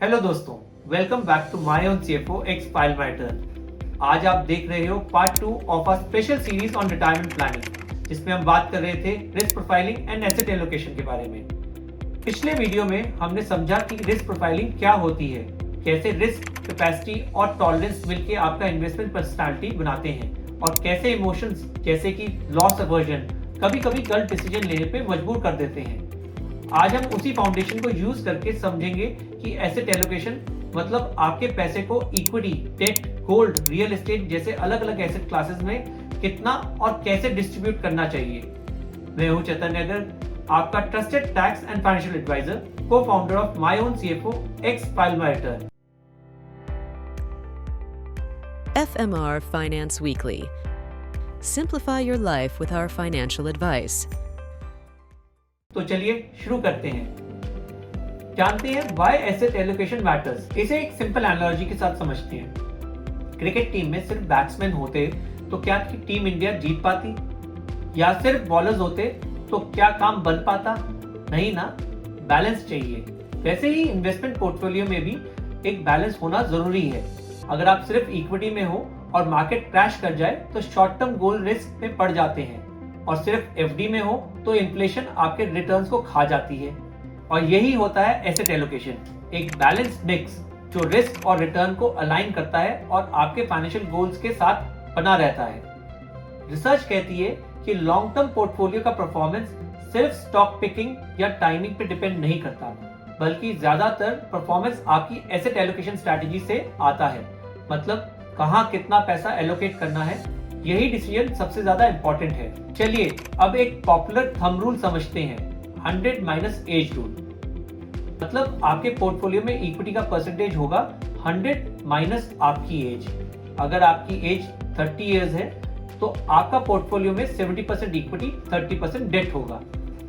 Hello दोस्तों, welcome back to my own CFO X file matter. आज आप देख रहे हो part 2 of a special series on retirement planning, जिसमें हम बात कर रहे थे risk profiling and asset allocation के बारे में। पिछले वीडियो में हमने समझा कि रिस्क प्रोफाइलिंग क्या होती है, कैसे रिस्क, कैपेसिटी और टॉलरेंस मिलकर आपका इन्वेस्टमेंट पर्सनालिटी बनाते हैं, और कैसे इमोशंस जैसे कि लॉस अवर्जन कभी कभी गलत डिसीजन लेने पे मजबूर कर देते हैं। आज हम उसी फाउंडेशन को यूज करके समझेंगे कि एसेट एलोकेशन मतलब आपके पैसे को equity, debt, gold, real estate जैसे अलग अलग एसेट क्लासेस में कितना और कैसे डिस्ट्रीब्यूट करना चाहिए। मैं हूं चैतन्य अगर, आपका trusted tax and financial adviser, co founder of my own CFO X file matter. FMR Finance Weekly. Simplify your life with our financial advice. तो चलिए शुरू करते हैं। जानते हैं व्हाई एसेट एलोकेशन मैटर्स। इसे एक सिंपल एनालॉजी के साथ समझते हैं। क्रिकेट टीम में सिर्फ बैट्समैन होते तो क्या टीम इंडिया जीत पाती, या सिर्फ बॉलर्स होते तो क्या काम बन पाता? नहीं ना, बैलेंस चाहिए। वैसे ही इन्वेस्टमेंट पोर्टफोलियो में भी एक बैलेंस होना जरूरी है। अगर आप सिर्फ इक्विटी में हो और मार्केट क्रैश कर जाए तो शॉर्ट टर्म गोल रिस्क में पड़ जाते हैं, और सिर्फ एफडी में हो तो इन्फ्लेशन आपके रिटर्न्स को खा जाती है। और यही होता है एसेट एलोकेशन, एक बैलेंस्ड मिक्स जो रिस्क और रिटर्न को अलाइन करता है और आपके फाइनेंशियल गोल्स के साथ बना रहता है। रिसर्च कहती है कि लॉन्ग टर्म पोर्टफोलियो का परफॉर्मेंस सिर्फ स्टॉक पिकिंग या टाइमिंग पे डिपेंड नहीं करता, बल्कि ज्यादातर परफॉर्मेंस आपकी एसेट एलोकेशन स्ट्रैटेजी से आता है। मतलब कहाँ कितना पैसा एलोकेट करना है, यही डिसीजन सबसे ज्यादा इंपॉर्टेंट है। चलिए अब एक पॉपुलर थंब रूल समझते हैं, 100 माइनस एज रूल। मतलब आपके पोर्टफोलियो में इक्विटी का परसेंटेज होगा 100 माइनस आपकी एज। अगर आपकी एज 30 इयर्स है तो आपका पोर्टफोलियो में 70% इक्विटी, 30% डेट होगा।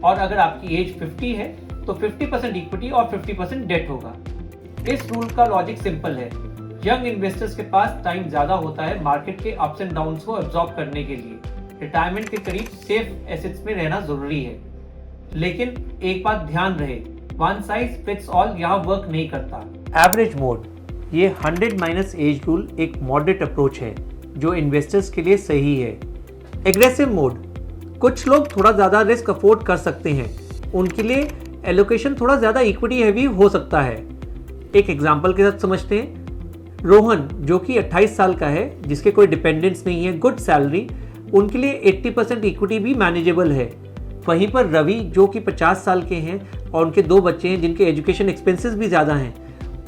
और अगर आपकी एज 50 है तो 50% इक्विटी और 50% डेट होगा। इस रूल का लॉजिक सिंपल है। यंग इन्वेस्टर्स के पास टाइम ज्यादा होता है मार्केट के अप्स एंड डाउन्स को एब्जॉर्ब करने के लिए। रिटायरमेंट के करीब सेफ एसेट्स में रहना जरूरी है। लेकिन एक बात ध्यान रहे, वन साइज फिट्स ऑल यहाँ वर्क नहीं करता। एवरेज मोड, ये 100 माइनस एज रूल एक मॉडरेट अप्रोच है जो इन्वेस्टर्स के लिए सही है। एग्रेसिव मोड, कुछ लोग थोड़ा ज्यादा रिस्क अफोर्ड कर सकते हैं, उनके लिए एलोकेशन थोड़ा ज्यादा इक्विटी हैवी हो सकता है। एक एग्जांपल के साथ समझते हैं। रोहन जो कि 28 साल का है, जिसके कोई डिपेंडेंट्स नहीं है, गुड सैलरी, उनके लिए 80% इक्विटी भी मैनेजेबल है। वहीं पर रवि जो कि 50 साल के हैं और उनके 2 बच्चे हैं जिनके एजुकेशन एक्सपेंसेस भी ज़्यादा हैं,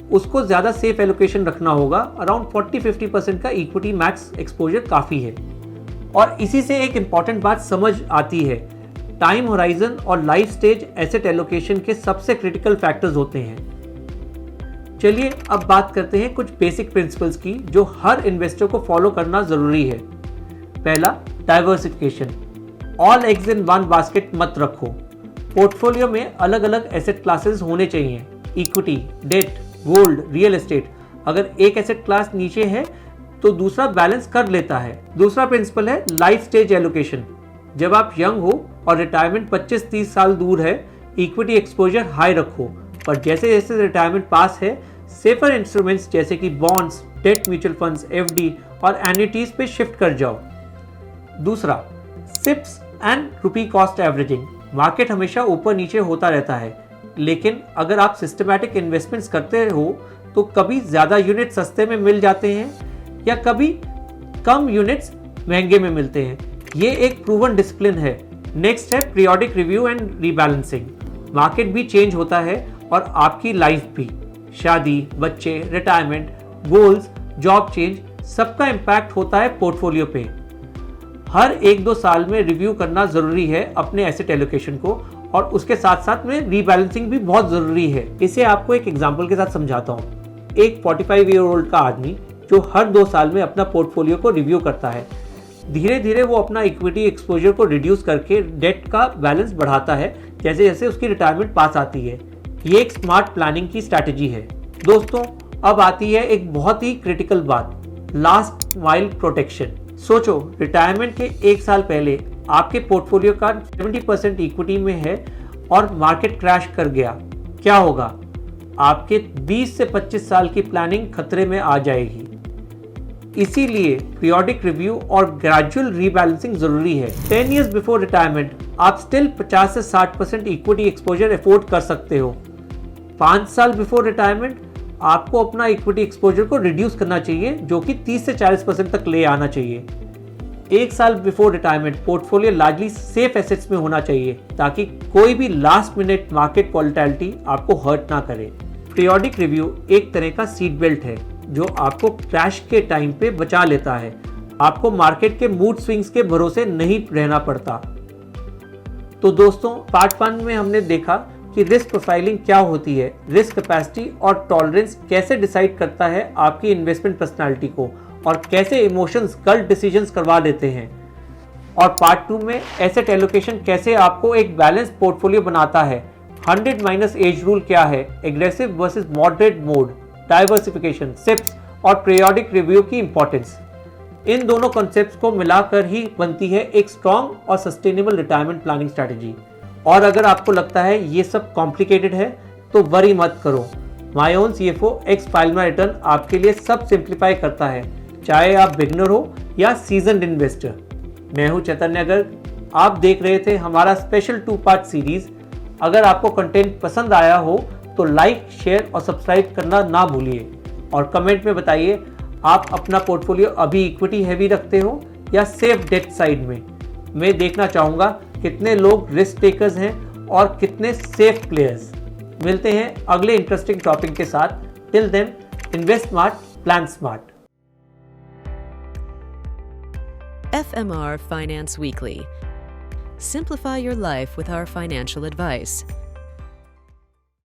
उसको ज़्यादा सेफ एलोकेशन रखना होगा। अराउंड 40-50% का इक्विटी मैक्स एक्सपोजर काफ़ी है। और इसी से एक इम्पॉर्टेंट बात समझ आती है, टाइम होराइजन और लाइफ स्टेज एसेट एलोकेशन के सबसे क्रिटिकल फैक्टर्स होते हैं। चलिए अब बात करते हैं कुछ बेसिक प्रिंसिपल्स की जो हर इन्वेस्टर को फॉलो करना जरूरी है। पहला, diversification. All eggs in one basket मत रखो। पोर्टफोलियो में अलग अलग एसेट क्लासेस होने चाहिए, equity, debt, gold, real estate. अगर एक एसेट क्लास नीचे है तो दूसरा बैलेंस कर लेता है। दूसरा प्रिंसिपल है लाइफ स्टेज एलोकेशन। जब आप यंग हो और रिटायरमेंट 25-30 साल दूर है, इक्विटी एक्सपोजर हाई रखो, पर जैसे जैसे रिटायरमेंट पास है, सेफर इंस्ट्रूमेंट्स जैसे कि bonds, debt mutual funds, FD और एन्युटीज पे शिफ्ट कर जाओ। दूसरा, SIPs and rupee cost averaging. Market हमेशा ऊपर नीचे होता रहता है, लेकिन अगर आप सिस्टमैटिक इन्वेस्टमेंट्स करते हो तो कभी ज्यादा यूनिट सस्ते में मिल जाते हैं या कभी कम यूनिट्स महंगे में मिलते हैं। ये एक प्रूवन डिसिप्लिन है। नेक्स्ट है periodic review and rebalancing. Market भी चेंज होता है और आपकी लाइफ भी। शादी, बच्चे, रिटायरमेंट, गोल्स, जॉब चेंज, सबका इम्पैक्ट होता है पोर्टफोलियो पे। हर 1-2 साल में रिव्यू करना जरूरी है अपने एसेट एलोकेशन को, और उसके साथ साथ में रीबैलेंसिंग भी बहुत जरूरी है। इसे आपको एक एग्जांपल के साथ समझाता हूँ। एक 45 ईयर ओल्ड का आदमी जो हर 2 साल में अपना पोर्टफोलियो को रिव्यू करता है, धीरे धीरे वो अपना इक्विटी एक्सपोजर को रिड्यूस करके डेट का बैलेंस बढ़ाता है जैसे जैसे उसकी रिटायरमेंट पास आती है। ये एक स्मार्ट प्लानिंग की स्ट्रैटेजी है। दोस्तों, अब आती है एक बहुत ही क्रिटिकल बात, लास्ट माइल प्रोटेक्शन। सोचो, रिटायरमेंट के 1 साल पहले आपके पोर्टफोलियो का 70% इक्विटी में है और मार्केट क्रैश कर गया, क्या होगा? आपके 20 से 25 साल की प्लानिंग खतरे में आ जाएगी। इसीलिए पीरियोडिक रिव्यू और ग्रेजुअल रीबैलेंसिंग जरूरी है। 10 इयर्स बिफोर रिटायरमेंट आप स्टिल 50 से 60% इक्विटी एक्सपोजर अफोर्ड कर सकते हो। 5 साल बिफोर रिटायरमेंट आपको अपना इक्विटी एक्सपोजर को रिड्यूस करना चाहिए, जो कि 30 से 40% तक ले आना चाहिए। 1 साल before retirement portfolio largely safe assets में होना चाहिए, ताकि कोई भी लास्ट मिनट मार्केट वॉलेटिलिटी आपको हर्ट ना करे। पीरियोडिक रिव्यू एक तरह का सीट बेल्ट है जो आपको क्रैश के टाइम पे बचा लेता है। आपको मार्केट के मूड स्विंग्स के भरोसे नहीं रहना पड़ता। तो दोस्तों, पार्ट 1 में हमने देखा कि रिस्क प्रोफाइलिंग क्या होती है, रिस्क कैपेसिटी और टॉलरेंस कैसे डिसाइड करता है आपकी इन्वेस्टमेंट पर्सनालिटी को, और कैसे इमोशंस गलत डिसीजंस करवा देते हैं। और पार्ट 2 में एसेट एलोकेशन कैसे आपको एक बैलेंस पोर्टफोलियो बनाता है, 100 - एज रूल क्या है, aggressive versus moderate mode, diversification, SIPs और पीरियोडिक रिव्यू की इंपॉर्टेंस। इन दोनों कॉन्सेप्ट्स को मिलाकर ही बनती है एक स्ट्रॉन्ग और सस्टेनेबल रिटायरमेंट प्लानिंग स्ट्रैटेजी। और अगर आपको लगता है ये सब कॉम्प्लिकेटेड है तो वरी मत करो, माय ओन CFO एक्स पाइलमा रिटर्न आपके लिए सब सिंप्लीफाई करता है, चाहे आप बिगनर हो या सीजन्ड इन्वेस्टर। मैं हूं चैतन्य गर्ग, आप देख रहे थे हमारा स्पेशल 2 पार्ट सीरीज। अगर आपको कंटेंट पसंद आया हो तो लाइक, शेयर और सब्सक्राइब करना ना भूलिए, और कमेंट में बताइए आप अपना पोर्टफोलियो अभी इक्विटी हैवी रखते हो या सेफ डेट साइड में। मैं देखना चाहूँगा कितने लोग रिस्क टेकर्स हैं और कितने सेफ प्लेयर्स। मिलते हैं अगले इंटरेस्टिंग टॉपिक के साथ। Till then, invest smart, plan smart. FMR Finance Weekly. Simplify your life with our financial advice.